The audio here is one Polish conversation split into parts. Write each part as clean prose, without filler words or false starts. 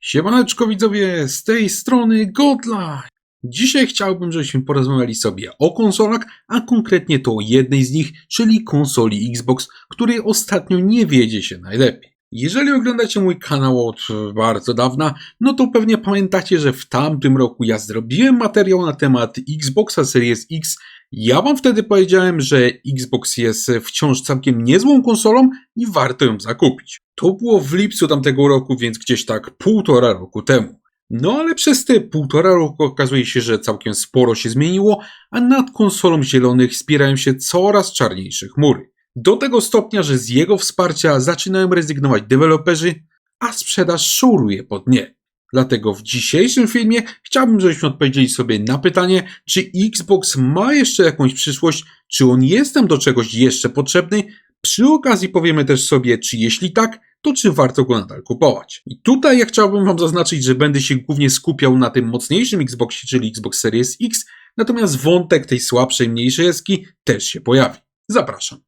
Siemaneczko widzowie, z tej strony Godlight. Dzisiaj chciałbym, żebyśmy porozmawiali sobie o konsolach, a konkretnie to o jednej z nich, czyli konsoli Xbox, której ostatnio nie wiedzie się najlepiej. Jeżeli oglądacie mój kanał od bardzo dawna, no to pewnie pamiętacie, że w tamtym roku ja zrobiłem materiał na temat Xboxa Series X. Ja wam wtedy powiedziałem, że Xbox jest wciąż całkiem niezłą konsolą i warto ją zakupić. To było w lipcu tamtego roku, więc gdzieś tak 1,5 roku temu. No ale przez te 1,5 roku okazuje się, że całkiem sporo się zmieniło, a nad konsolą zielonych wspierają się coraz czarniejsze chmury. Do tego stopnia, że z jego wsparcia zaczynają rezygnować deweloperzy, a sprzedaż szuruje po dnie. Dlatego w dzisiejszym filmie chciałbym, żebyśmy odpowiedzieli sobie na pytanie, czy Xbox ma jeszcze jakąś przyszłość, czy on jest nam do czegoś jeszcze potrzebny. Przy okazji powiemy też sobie, czy jeśli tak, to czy warto go nadal kupować. I tutaj ja chciałbym wam zaznaczyć, że będę się głównie skupiał na tym mocniejszym Xboxie, czyli Xbox Series X, natomiast wątek tej słabszej, mniejszej eski też się pojawi. Zapraszam.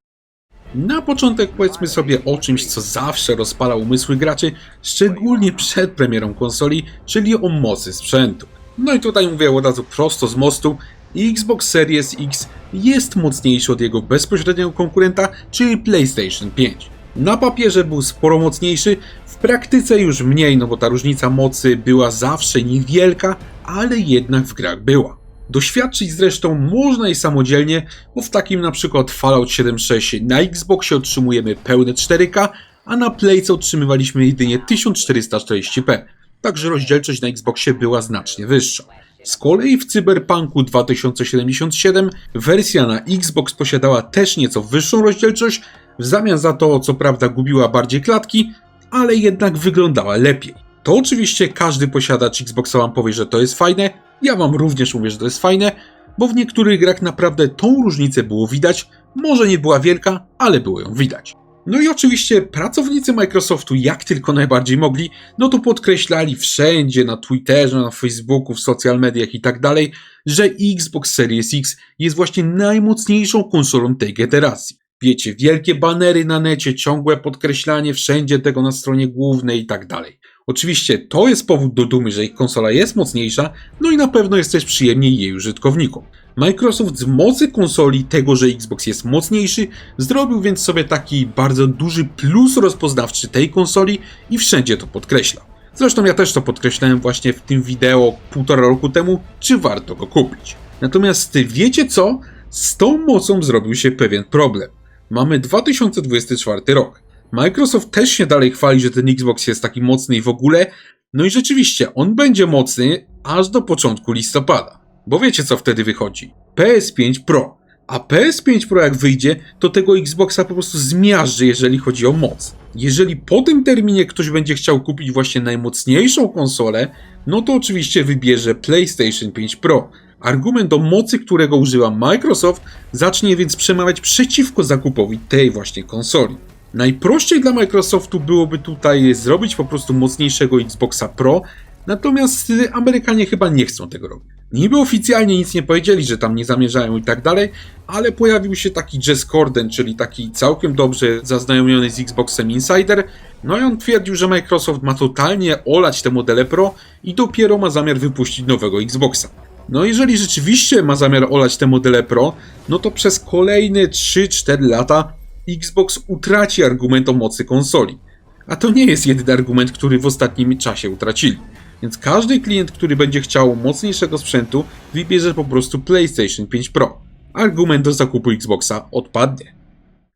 Na początek powiedzmy sobie o czymś, co zawsze rozpala umysły graczy, szczególnie przed premierą konsoli, czyli o mocy sprzętu. No i tutaj mówię od razu prosto z mostu, Xbox Series X jest mocniejszy od jego bezpośredniego konkurenta, czyli PlayStation 5. Na papierze był sporo mocniejszy, w praktyce już mniej, no bo ta różnica mocy była zawsze niewielka, ale jednak w grach była. Doświadczyć zresztą można i samodzielnie, bo w takim na przykład Fallout 76 na Xboxie otrzymujemy pełne 4K, a na Playce otrzymywaliśmy jedynie 1440p, także rozdzielczość na Xboxie była znacznie wyższa. Z kolei w Cyberpunku 2077 wersja na Xbox posiadała też nieco wyższą rozdzielczość, w zamian za to co prawda gubiła bardziej klatki, ale jednak wyglądała lepiej. To oczywiście każdy posiadacz Xboxa wam powie, że to jest fajne, ja wam również mówię, że to jest fajne, bo w niektórych grach naprawdę tą różnicę było widać, może nie była wielka, ale było ją widać. No i oczywiście pracownicy Microsoftu jak tylko najbardziej mogli, no to podkreślali wszędzie, na Twitterze, na Facebooku, w social mediach i tak dalej, że Xbox Series X jest właśnie najmocniejszą konsolą tej generacji. Wiecie, wielkie banery na necie, ciągłe podkreślanie wszędzie tego na stronie głównej i tak dalej. Oczywiście to jest powód do dumy, że ich konsola jest mocniejsza, no i na pewno jest też przyjemniej jej użytkownikom. Microsoft z mocy konsoli tego, że Xbox jest mocniejszy, zrobił więc sobie taki bardzo duży plus rozpoznawczy tej konsoli i wszędzie to podkreślał. Zresztą ja też to podkreślałem właśnie w tym wideo 1,5 roku temu, czy warto go kupić. Natomiast wiecie co? Z tą mocą zrobił się pewien problem. Mamy 2024 rok. Microsoft też się dalej chwali, że ten Xbox jest taki mocny i w ogóle. No i rzeczywiście, on będzie mocny aż do początku listopada. Bo wiecie co wtedy wychodzi? PS5 Pro. A PS5 Pro jak wyjdzie, to tego Xboxa po prostu zmiażdży, jeżeli chodzi o moc. Jeżeli po tym terminie ktoś będzie chciał kupić właśnie najmocniejszą konsolę, no to oczywiście wybierze PlayStation 5 Pro. Argument o mocy, którego używa Microsoft, zacznie więc przemawiać przeciwko zakupowi tej właśnie konsoli. Najprościej dla Microsoftu byłoby tutaj zrobić po prostu mocniejszego Xboxa Pro, natomiast Amerykanie chyba nie chcą tego robić. Niby oficjalnie nic nie powiedzieli, że tam nie zamierzają i tak dalej, ale pojawił się taki Jez Corden, czyli taki całkiem dobrze zaznajomiony z Xboxem insider, no i on twierdził, że Microsoft ma totalnie olać te modele Pro i dopiero ma zamiar wypuścić nowego Xboxa. No jeżeli rzeczywiście ma zamiar olać te modele Pro, no to przez kolejne 3-4 lata Xbox utraci argument o mocy konsoli. A to nie jest jedyny argument, który w ostatnim czasie utracili. Więc każdy klient, który będzie chciał mocniejszego sprzętu, wybierze po prostu PlayStation 5 Pro. Argument do zakupu Xboxa odpadnie.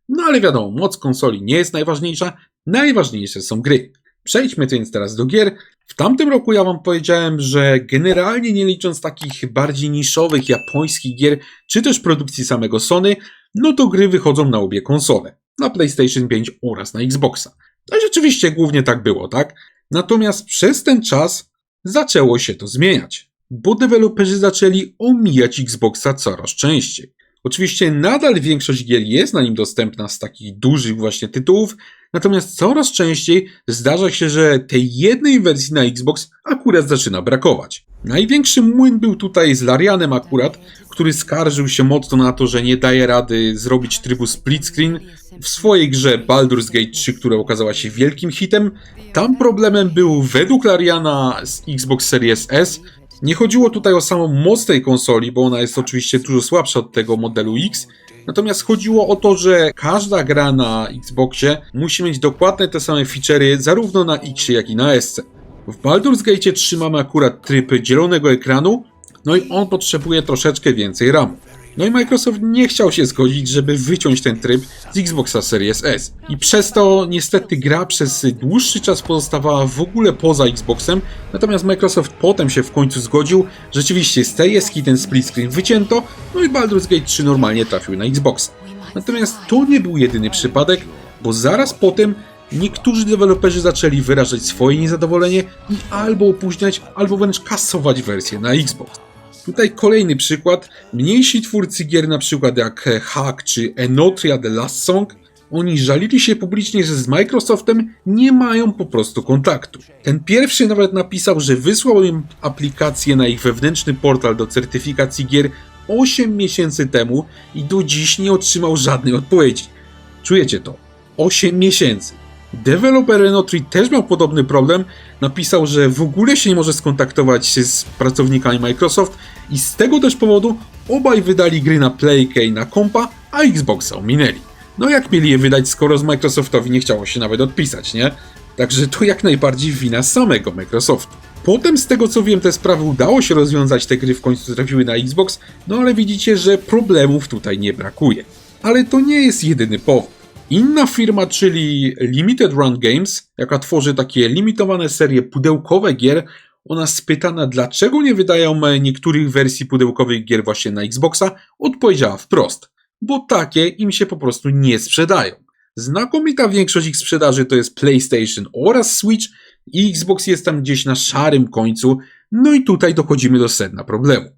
No ale wiadomo, moc konsoli nie jest najważniejsza, najważniejsze są gry. Przejdźmy więc teraz do gier. W tamtym roku ja wam powiedziałem, że generalnie nie licząc takich bardziej niszowych japońskich gier, czy też produkcji samego Sony, no to gry wychodzą na obie konsole. Na PlayStation 5 oraz na Xboxa. No i rzeczywiście głównie tak było, tak? Natomiast przez ten czas zaczęło się to zmieniać, bo deweloperzy zaczęli omijać Xboxa coraz częściej. Oczywiście nadal większość gier jest na nim dostępna z takich dużych właśnie tytułów, Natomiast coraz częściej zdarza się, że tej jednej wersji na Xbox akurat zaczyna brakować. Największy młyn był tutaj z Larianem akurat, który skarżył się mocno na to, że nie daje rady zrobić trybu split screen w swojej grze Baldur's Gate 3, która okazała się wielkim hitem. Tam problemem był według Lariana z Xbox Series S. Nie chodziło tutaj o samą moc tej konsoli, bo ona jest oczywiście dużo słabsza od tego modelu X. Natomiast chodziło o to, że każda gra na Xboxie musi mieć dokładnie te same feature'y zarówno na X, jak i na S. W Baldur's Gate 3 mamy akurat tryb dzielonego ekranu, no i on potrzebuje troszeczkę więcej RAM. No i Microsoft nie chciał się zgodzić, żeby wyciąć ten tryb z Xboxa Series S. I przez to niestety gra przez dłuższy czas pozostawała w ogóle poza Xboxem, natomiast Microsoft potem się w końcu zgodził, rzeczywiście z tej eski ten split screen wycięto, no i Baldur's Gate 3 normalnie trafił na Xboxa. Natomiast to nie był jedyny przypadek, bo zaraz potem niektórzy deweloperzy zaczęli wyrażać swoje niezadowolenie i albo opóźniać, albo wręcz kasować wersję na Xbox. Tutaj kolejny przykład. Mniejsi twórcy gier, na przykład jak Hack czy Enotria The Last Song, oni żalili się publicznie, że z Microsoftem nie mają po prostu kontaktu. Ten pierwszy nawet napisał, że wysłał im aplikację na ich wewnętrzny portal do certyfikacji gier 8 miesięcy temu i do dziś nie otrzymał żadnej odpowiedzi. Czujecie to? 8 miesięcy. Deweloper Enotry też miał podobny problem, napisał, że w ogóle się nie może skontaktować się z pracownikami Microsoft i z tego też powodu obaj wydali gry na Playkę i na kompa, a Xboxa ominęli. No jak mieli je wydać, skoro z Microsoftowi nie chciało się nawet odpisać, nie? Także to jak najbardziej wina samego Microsoftu. Potem z tego co wiem te sprawy udało się rozwiązać, te gry w końcu trafiły na Xbox, no ale widzicie, że problemów tutaj nie brakuje. Ale to nie jest jedyny powód. Inna firma, czyli Limited Run Games, jaka tworzy takie limitowane serie pudełkowe gier, ona spytana, dlaczego nie wydają niektórych wersji pudełkowych gier właśnie na Xboxa, odpowiedziała wprost, bo takie im się po prostu nie sprzedają. Znakomita większość ich sprzedaży to jest PlayStation oraz Switch i Xbox jest tam gdzieś na szarym końcu, no i tutaj dochodzimy do sedna problemu.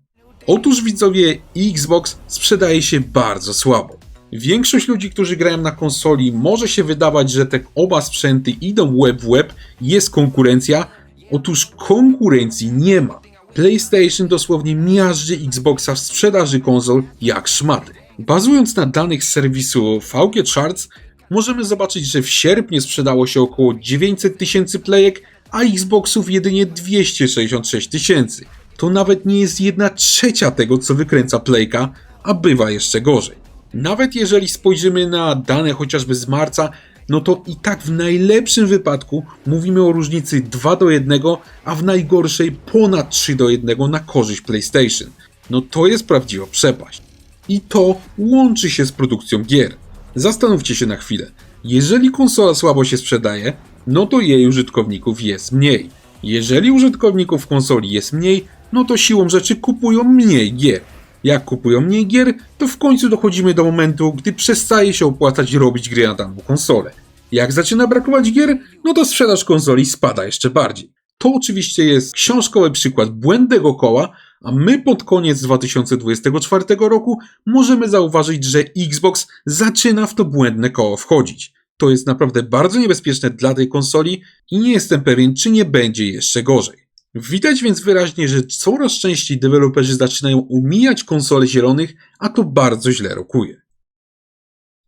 Otóż widzowie, Xbox sprzedaje się bardzo słabo. Większość ludzi, którzy grają na konsoli, może się wydawać, że te oba sprzęty idą łeb w łeb, jest konkurencja. Otóż konkurencji nie ma. PlayStation dosłownie miażdży Xboxa w sprzedaży konsol jak szmaty. Bazując na danych z serwisu VG Charts, możemy zobaczyć, że w sierpniu sprzedało się około 900 tysięcy playek, a Xboxów jedynie 266 tysięcy. To nawet nie jest 1/3 tego, co wykręca Playka, a bywa jeszcze gorzej. Nawet jeżeli spojrzymy na dane chociażby z marca, no to i tak w najlepszym wypadku mówimy o różnicy 2:1, a w najgorszej ponad 3:1 na korzyść PlayStation. No to jest prawdziwa przepaść. I to łączy się z produkcją gier. Zastanówcie się na chwilę. Jeżeli konsola słabo się sprzedaje, no to jej użytkowników jest mniej. Jeżeli użytkowników konsoli jest mniej, no to siłą rzeczy kupują mniej gier. Jak kupują mniej gier, to w końcu dochodzimy do momentu, gdy przestaje się opłacać robić gry na daną konsolę. Jak zaczyna brakować gier, no to sprzedaż konsoli spada jeszcze bardziej. To oczywiście jest książkowy przykład błędnego koła, a my pod koniec 2024 roku możemy zauważyć, że Xbox zaczyna w to błędne koło wchodzić. To jest naprawdę bardzo niebezpieczne dla tej konsoli i nie jestem pewien, czy nie będzie jeszcze gorzej. Widać więc wyraźnie, że coraz częściej deweloperzy zaczynają omijać konsole zielonych, a to bardzo źle rokuje.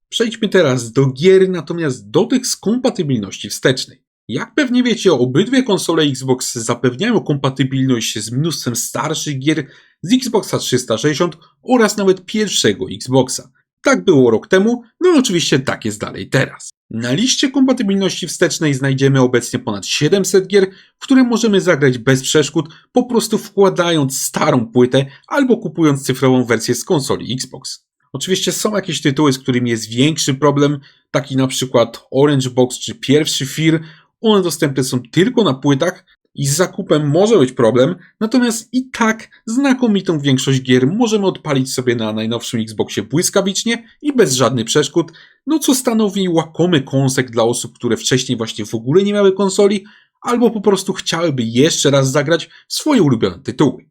Przejdźmy teraz do gier, natomiast do tych z kompatybilności wstecznej. Jak pewnie wiecie, obydwie konsole Xbox zapewniają kompatybilność z mnóstwem starszych gier z Xboxa 360 oraz nawet pierwszego Xboxa. Tak było rok temu, no i oczywiście tak jest dalej teraz. Na liście kompatybilności wstecznej znajdziemy obecnie ponad 700 gier, w które możemy zagrać bez przeszkód, po prostu wkładając starą płytę albo kupując cyfrową wersję z konsoli Xbox. Oczywiście są jakieś tytuły, z którymi jest większy problem, taki na przykład Orange Box czy pierwszy Fear. One dostępne są tylko na płytach i z zakupem może być problem, natomiast i tak znakomitą większość gier możemy odpalić sobie na najnowszym Xboxie błyskawicznie i bez żadnych przeszkód, no co stanowi łakomy kąsek dla osób, które wcześniej właśnie w ogóle nie miały konsoli, albo po prostu chciałyby jeszcze raz zagrać w swoje ulubione tytuły.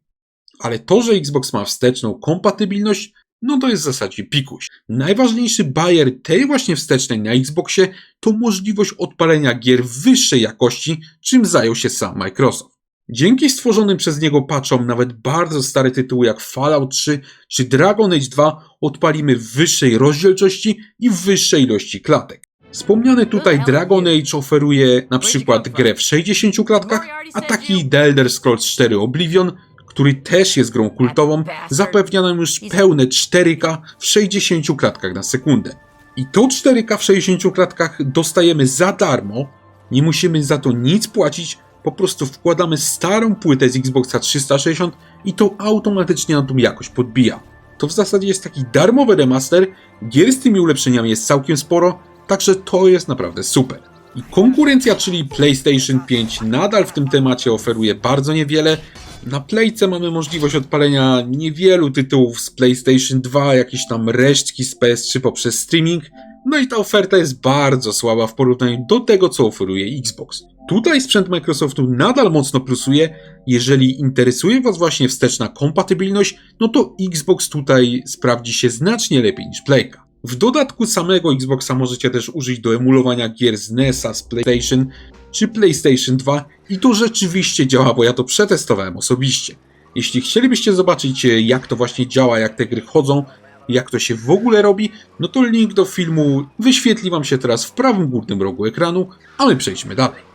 Ale to, że Xbox ma wsteczną kompatybilność, no to jest w zasadzie pikuś. Najważniejszy bajer tej właśnie wstecznej na Xboxie to możliwość odpalenia gier wyższej jakości, czym zajął się sam Microsoft. Dzięki stworzonym przez niego patchom nawet bardzo stare tytuły jak Fallout 3 czy Dragon Age 2 odpalimy w wyższej rozdzielczości i w wyższej ilości klatek. Wspomniany tutaj Dragon Age oferuje na przykład grę w 60 klatkach, a taki The Elder Scrolls 4 Oblivion, który też jest grą kultową, zapewnia nam już pełne 4K w 60 klatkach na sekundę. I to 4K w 60 klatkach dostajemy za darmo, nie musimy za to nic płacić, po prostu wkładamy starą płytę z Xboxa 360 i to automatycznie nam tą jakość podbija. To w zasadzie jest taki darmowy remaster, gier z tymi ulepszeniami jest całkiem sporo, także to jest naprawdę super. I konkurencja, czyli PlayStation 5 nadal w tym temacie oferuje bardzo niewiele. Na Playce mamy możliwość odpalenia niewielu tytułów z PlayStation 2, jakieś tam resztki z PS3 poprzez streaming, no i ta oferta jest bardzo słaba w porównaniu do tego, co oferuje Xbox. Tutaj sprzęt Microsoftu nadal mocno plusuje, jeżeli interesuje Was właśnie wsteczna kompatybilność, no to Xbox tutaj sprawdzi się znacznie lepiej niż Playka. W dodatku samego Xboxa możecie też użyć do emulowania gier z NES-a, z PlayStation czy PlayStation 2 i to rzeczywiście działa, bo ja to przetestowałem osobiście. Jeśli chcielibyście zobaczyć jak to właśnie działa, jak te gry chodzą, jak to się w ogóle robi, no to link do filmu wyświetli Wam się teraz w prawym górnym rogu ekranu, a my przejdźmy dalej.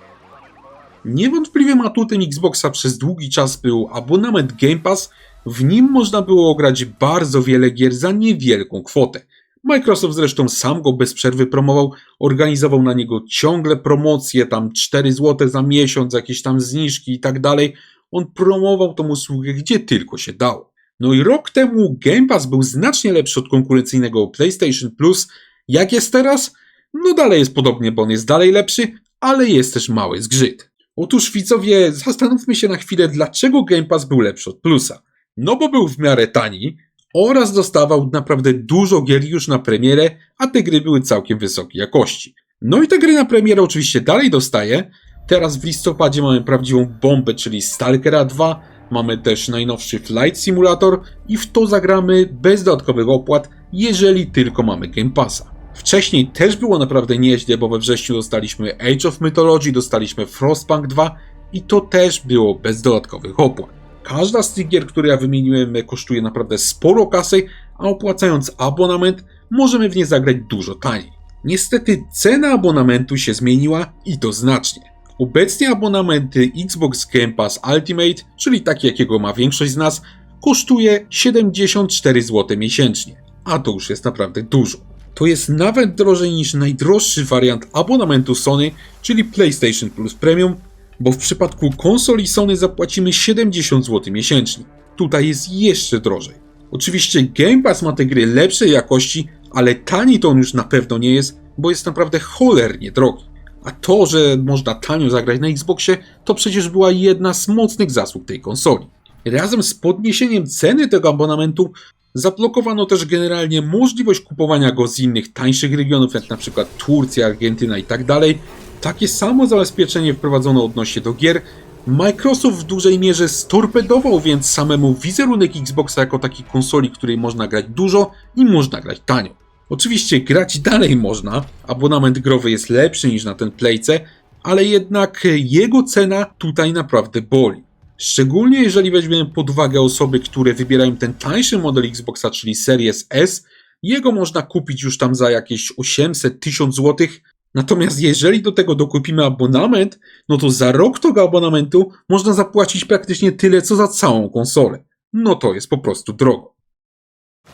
Niewątpliwym atutem Xboxa przez długi czas był abonament Game Pass, w nim można było grać bardzo wiele gier za niewielką kwotę. Microsoft zresztą sam go bez przerwy promował, organizował na niego ciągle promocje, tam 4 zł za miesiąc, jakieś tam zniżki i tak dalej. On promował tą usługę gdzie tylko się dało. No i rok temu Game Pass był znacznie lepszy od konkurencyjnego PlayStation Plus. Jak jest teraz? No dalej jest podobnie, bo on jest dalej lepszy, ale jest też mały zgrzyt. Otóż widzowie, zastanówmy się na chwilę, dlaczego Game Pass był lepszy od Plusa. No bo był w miarę tani oraz dostawał naprawdę dużo gier już na premierę, a te gry były całkiem wysokiej jakości. No i te gry na premierę oczywiście dalej dostaje. Teraz w listopadzie mamy prawdziwą bombę, czyli Stalkera 2, mamy też najnowszy Flight Simulator i w to zagramy bez dodatkowych opłat, jeżeli tylko mamy Game Passa. Wcześniej też było naprawdę nieźle, bo we wrześniu dostaliśmy Age of Mythology, dostaliśmy Frostpunk 2 i to też było bez dodatkowych opłat. Każda z tych gier, które ja wymieniłem, kosztuje naprawdę sporo kasy, a opłacając abonament możemy w nie zagrać dużo taniej. Niestety cena abonamentu się zmieniła i to znacznie. Obecnie abonament Xbox Game Pass Ultimate, czyli taki jakiego ma większość z nas, kosztuje 74 zł miesięcznie, a to już jest naprawdę dużo. To jest nawet drożej niż najdroższy wariant abonamentu Sony, czyli PlayStation Plus Premium, bo w przypadku konsoli Sony zapłacimy 70 zł miesięcznie. Tutaj jest jeszcze drożej. Oczywiście Game Pass ma te gry lepszej jakości, ale tani to on już na pewno nie jest, bo jest naprawdę cholernie drogi. A to, że można tanio zagrać na Xboxie, to przecież była jedna z mocnych zasług tej konsoli. Razem z podniesieniem ceny tego abonamentu zablokowano też generalnie możliwość kupowania go z innych tańszych regionów, jak na przykład Turcja, Argentyna i tak dalej. Takie samo zabezpieczenie wprowadzono odnośnie do gier. Microsoft w dużej mierze storpedował więc samemu wizerunek Xboxa jako takiej konsoli, której można grać dużo i można grać tanio. Oczywiście grać dalej można, abonament growy jest lepszy niż na ten Playce, ale jednak jego cena tutaj naprawdę boli. Szczególnie jeżeli weźmiemy pod uwagę osoby, które wybierają ten tańszy model Xboxa, czyli Series S, jego można kupić już tam za jakieś 800-1000 zł. Natomiast jeżeli do tego dokupimy abonament, no to za rok tego abonamentu można zapłacić praktycznie tyle, co za całą konsolę. No to jest po prostu drogo.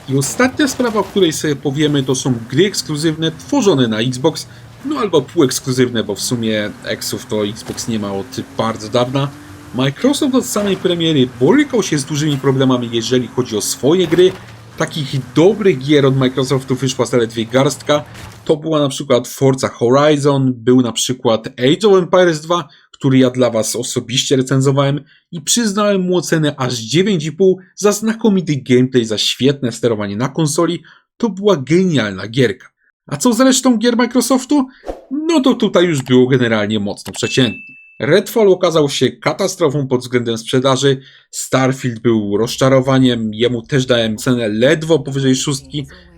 I ostatnia sprawa, o której sobie powiemy, to są gry ekskluzywne tworzone na Xbox, no albo półekskluzywne, bo w sumie eksów to Xbox nie ma od bardzo dawna. Microsoft od samej premiery borykał się z dużymi problemami, jeżeli chodzi o swoje gry. Takich dobrych gier od Microsoftu wyszła zaledwie garstka. To była na przykład Forza Horizon, był na przykład Age of Empires 2, który ja dla Was osobiście recenzowałem i przyznałem mu ocenę aż 9,5 za znakomity gameplay, za świetne sterowanie na konsoli. To była genialna gierka. A co z resztą gier Microsoftu? No to tutaj już było generalnie mocno przeciętnie. Redfall okazał się katastrofą pod względem sprzedaży, Starfield był rozczarowaniem, jemu też dałem cenę ledwo powyżej 6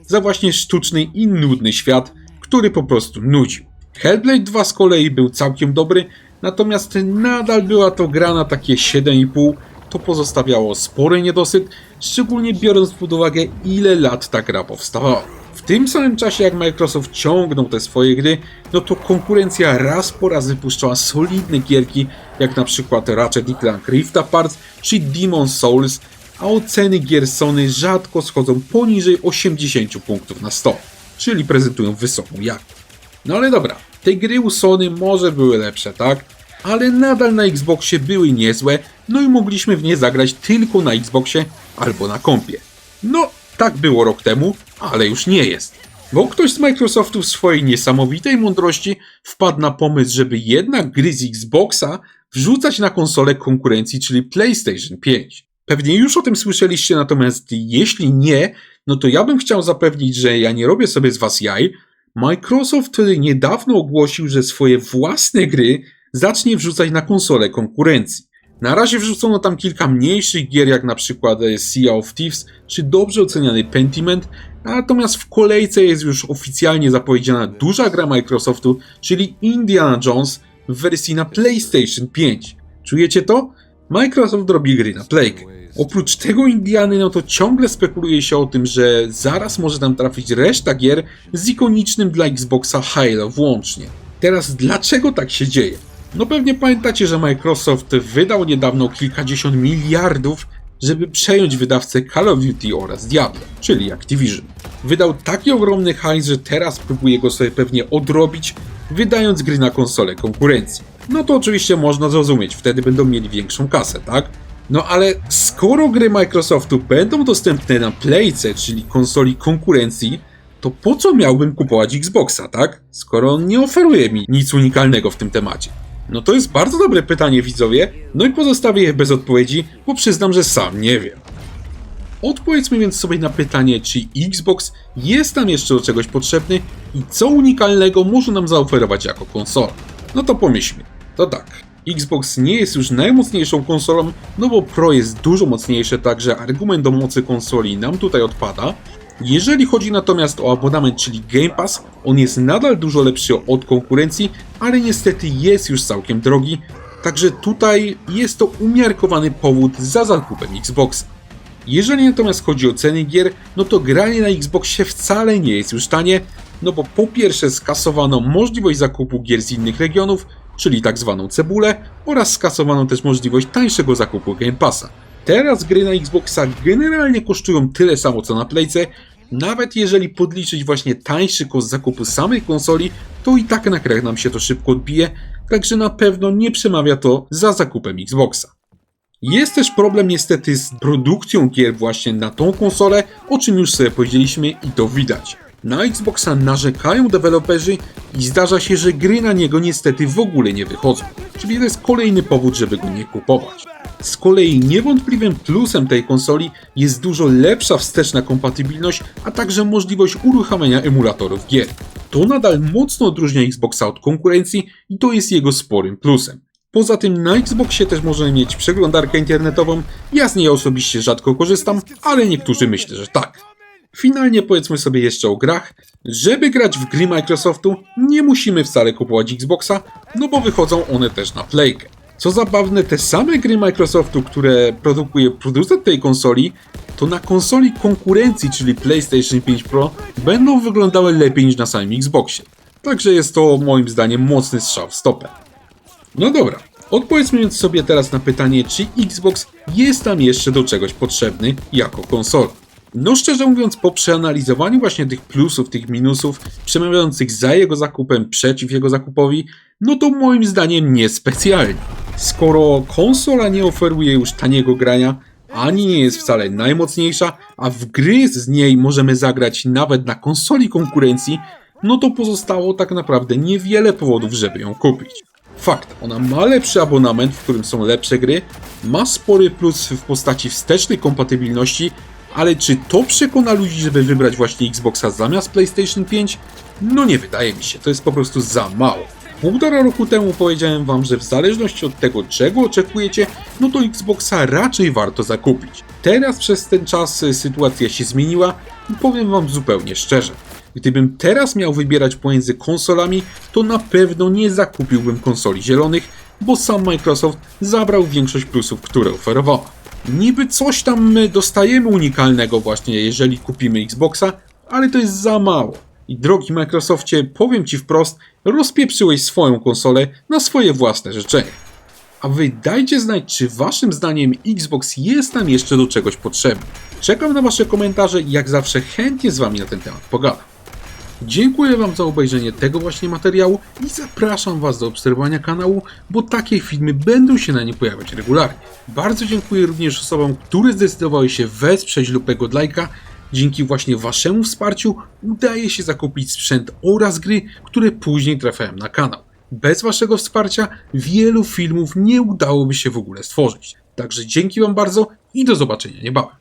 za właśnie sztuczny i nudny świat, który po prostu nudził. Hellblade 2 z kolei był całkiem dobry, natomiast nadal była to gra na takie 7,5, to pozostawiało spory niedosyt, szczególnie biorąc pod uwagę ile lat ta gra powstawała. W tym samym czasie jak Microsoft ciągnął te swoje gry, no to konkurencja raz po raz wypuszczała solidne gierki, jak na przykład Ratchet & Clank Rift Apart czy Demon's Souls, a oceny gier Sony rzadko schodzą poniżej 80 punktów na 100, czyli prezentują wysoką jakość. No ale dobra, te gry u Sony może były lepsze, tak? Ale nadal na Xboxie były niezłe, no i mogliśmy w nie zagrać tylko na Xboxie albo na kompie. No, tak było rok temu, ale już nie jest. Bo ktoś z Microsoftu w swojej niesamowitej mądrości wpadł na pomysł, żeby jednak gry z Xboxa wrzucać na konsolę konkurencji, czyli PlayStation 5. Pewnie już o tym słyszeliście, natomiast jeśli nie, no to ja bym chciał zapewnić, że ja nie robię sobie z was jaj. Microsoft niedawno ogłosił, że swoje własne gry zacznie wrzucać na konsolę konkurencji. Na razie wrzucono tam kilka mniejszych gier, jak na przykład Sea of Thieves, czy dobrze oceniany Pentiment, natomiast w kolejce jest już oficjalnie zapowiedziana duża gra Microsoftu, czyli Indiana Jones w wersji na PlayStation 5. Czujecie to? Microsoft robi gry na Playkę. Oprócz tego Indiany, no to ciągle spekuluje się o tym, że zaraz może tam trafić reszta gier z ikonicznym dla Xboxa Halo włącznie. Teraz dlaczego tak się dzieje? No pewnie pamiętacie, że Microsoft wydał niedawno kilkadziesiąt miliardów, żeby przejąć wydawcę Call of Duty oraz Diablo, czyli Activision. Wydał taki ogromny hajs, że teraz próbuje go sobie pewnie odrobić, wydając gry na konsolę konkurencji. No to oczywiście można zrozumieć, wtedy będą mieli większą kasę, tak? No ale skoro gry Microsoftu będą dostępne na Playce, czyli konsoli konkurencji, to po co miałbym kupować Xboxa, tak? Skoro on nie oferuje mi nic unikalnego w tym temacie. No to jest bardzo dobre pytanie, widzowie, no i pozostawię je bez odpowiedzi, bo przyznam, że sam nie wiem. Odpowiedzmy więc sobie na pytanie, czy Xbox jest nam jeszcze do czegoś potrzebny i co unikalnego może nam zaoferować jako konsola. No to pomyślmy. To tak, Xbox nie jest już najmocniejszą konsolą, no bo Pro jest dużo mocniejsze, także argument o mocy konsoli nam tutaj odpada. Jeżeli chodzi natomiast o abonament, czyli Game Pass, on jest nadal dużo lepszy od konkurencji, ale niestety jest już całkiem drogi, także tutaj jest to umiarkowany powód za zakupem Xboxa. Jeżeli natomiast chodzi o ceny gier, no to granie na Xboxie wcale nie jest już tanie, no bo po pierwsze skasowano możliwość zakupu gier z innych regionów, czyli tak zwaną cebulę, oraz skasowano też możliwość tańszego zakupu Game Passa. Teraz gry na Xboxa generalnie kosztują tyle samo co na Playce, nawet jeżeli podliczyć właśnie tańszy koszt zakupu samej konsoli, to i tak na krach nam się to szybko odbije, także na pewno nie przemawia to za zakupem Xboxa. Jest też problem niestety z produkcją gier właśnie na tą konsolę, o czym już sobie powiedzieliśmy i to widać. Na Xboxa narzekają deweloperzy i zdarza się, że gry na niego niestety w ogóle nie wychodzą. Czyli to jest kolejny powód, żeby go nie kupować. Z kolei niewątpliwym plusem tej konsoli jest dużo lepsza wsteczna kompatybilność, a także możliwość uruchamiania emulatorów gier. To nadal mocno odróżnia Xboxa od konkurencji i to jest jego sporym plusem. Poza tym na Xboxie też możemy mieć przeglądarkę internetową, ja z niej osobiście rzadko korzystam, ale niektórzy myślę, że tak. Finalnie powiedzmy sobie jeszcze o grach. Żeby grać w gry Microsoftu, nie musimy wcale kupować Xboxa, no bo wychodzą one też na Playkę. Co zabawne, te same gry Microsoftu, które produkuje producent tej konsoli, to na konsoli konkurencji, czyli PlayStation 5 Pro, będą wyglądały lepiej niż na samym Xboxie. Także jest to moim zdaniem mocny strzał w stopę. No dobra, odpowiedzmy więc sobie teraz na pytanie, czy Xbox jest nam jeszcze do czegoś potrzebny jako konsola. No szczerze mówiąc, po przeanalizowaniu właśnie tych plusów, tych minusów, przemawiających za jego zakupem, przeciw jego zakupowi, no to moim zdaniem niespecjalnie. Skoro konsola nie oferuje już taniego grania, ani nie jest wcale najmocniejsza, a w gry z niej możemy zagrać nawet na konsoli konkurencji, no to pozostało tak naprawdę niewiele powodów, żeby ją kupić. Fakt, ona ma lepszy abonament, w którym są lepsze gry, ma spory plus w postaci wstecznej kompatybilności, ale czy to przekona ludzi, żeby wybrać właśnie Xboxa zamiast PlayStation 5? No nie wydaje mi się, to jest po prostu za mało. 1,5 roku temu powiedziałem wam, że w zależności od tego, czego oczekujecie, no to Xboxa raczej warto zakupić. Teraz przez ten czas sytuacja się zmieniła i powiem wam zupełnie szczerze. Gdybym teraz miał wybierać pomiędzy konsolami, to na pewno nie zakupiłbym konsoli zielonych, bo sam Microsoft zabrał większość plusów, które oferowała. Niby coś tam dostajemy unikalnego właśnie, jeżeli kupimy Xboxa, ale to jest za mało. I drogi Microsoftie, powiem ci wprost, rozpieprzyłeś swoją konsolę na swoje własne życzenie. A wy dajcie znać, czy waszym zdaniem Xbox jest nam jeszcze do czegoś potrzebny. Czekam na wasze komentarze i jak zawsze chętnie z wami na ten temat pogadam. Dziękuję wam za obejrzenie tego właśnie materiału i zapraszam was do obserwowania kanału, bo takie filmy będą się na nim pojawiać regularnie. Bardzo dziękuję również osobom, które zdecydowały się wesprzeć Lupego Godlike'a. Dzięki właśnie waszemu wsparciu udaje się zakupić sprzęt oraz gry, które później trafiają na kanał. Bez waszego wsparcia wielu filmów nie udałoby się w ogóle stworzyć. Także dzięki wam bardzo i do zobaczenia niebawem.